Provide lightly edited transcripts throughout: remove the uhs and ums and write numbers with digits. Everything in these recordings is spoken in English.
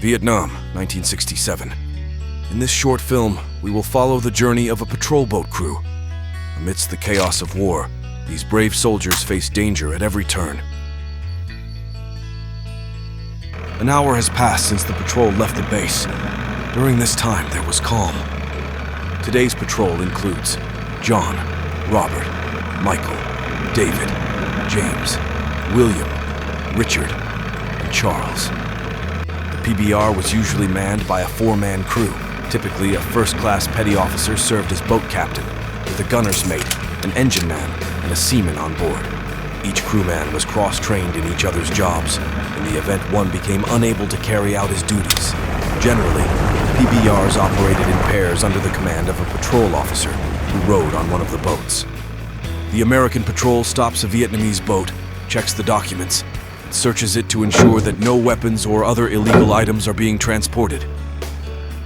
Vietnam, 1967. In this short film, we will follow the journey of a patrol boat crew. Amidst the chaos of war, these brave soldiers face danger at every turn. An hour has passed since the patrol left the base. During this time, there was calm. Today's patrol includes John, Robert, Michael, David, James, William, Richard, and Charles. The PBR was usually manned by a four-man crew. Typically, a first-class petty officer served as boat captain, with a gunner's mate, an engine man, and a seaman on board. Each crewman was cross-trained in each other's jobs, in the event one became unable to carry out his duties. Generally, PBRs operated in pairs under the command of a patrol officer who rowed on one of the boats. The American patrol stops a Vietnamese boat, checks the documents, and searches it to ensure that no weapons or other illegal items are being transported.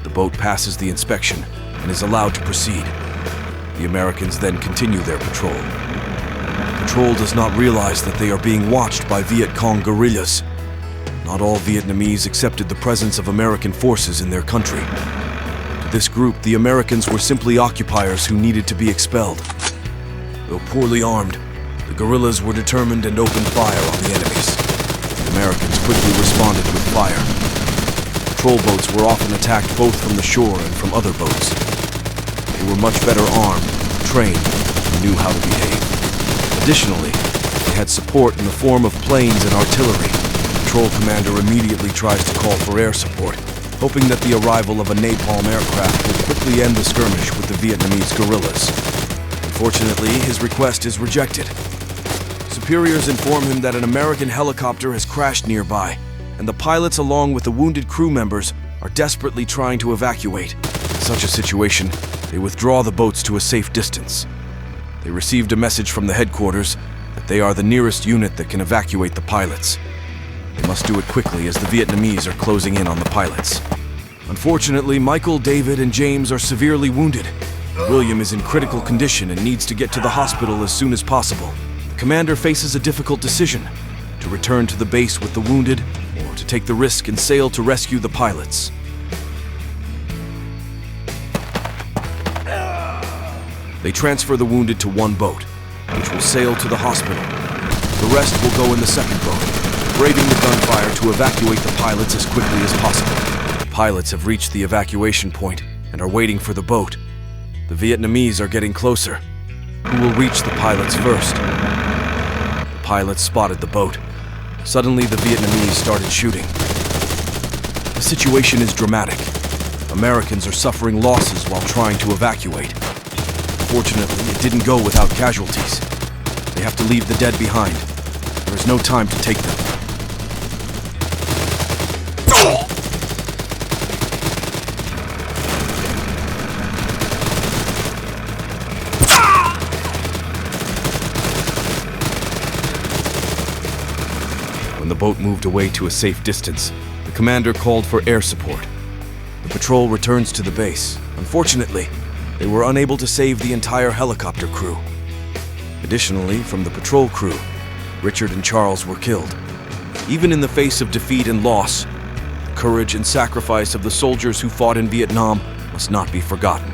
The boat passes the inspection and is allowed to proceed. The Americans then continue their patrol. The patrol does not realize that they are being watched by Vietcong guerrillas. Not all Vietnamese accepted the presence of American forces in their country. To this group, the Americans were simply occupiers who needed to be expelled. Though poorly armed, the guerrillas were determined and opened fire on the enemies. The Americans quickly responded with fire. Patrol boats were often attacked both from the shore and from other boats. They were much better armed, trained, and knew how to behave. Additionally, they had support in the form of planes and artillery. The patrol commander immediately tries to call for air support, hoping that the arrival of a napalm aircraft will quickly end the skirmish with the Vietnamese guerrillas. Unfortunately, his request is rejected. Superiors inform him that an American helicopter has crashed nearby, and the pilots, along with the wounded crew members, are desperately trying to evacuate. In such a situation, they withdraw the boats to a safe distance. They received a message from the headquarters that they are the nearest unit that can evacuate the pilots. They must do it quickly as the Vietnamese are closing in on the pilots. Unfortunately, Michael, David, and James are severely wounded. William is in critical condition and needs to get to the hospital as soon as possible. The commander faces a difficult decision: to return to the base with the wounded, or to take the risk and sail to rescue the pilots. They transfer the wounded to one boat, which will sail to the hospital. The rest will go in the second boat, braving the gunfire to evacuate the pilots as quickly as possible. The pilots have reached the evacuation point and are waiting for the boat. The Vietnamese are getting closer. Who will reach the pilots first? The pilots spotted the boat. Suddenly, the Vietnamese started shooting. The situation is dramatic. Americans are suffering losses while trying to evacuate. Fortunately, it didn't go without casualties. They have to leave the dead behind. There is no time to take them. When the boat moved away to a safe distance, the commander called for air support. The patrol returns to the base. Unfortunately, they were unable to save the entire helicopter crew. Additionally, from the patrol crew, Richard and Charles were killed. Even in the face of defeat and loss, the courage and sacrifice of the soldiers who fought in Vietnam must not be forgotten.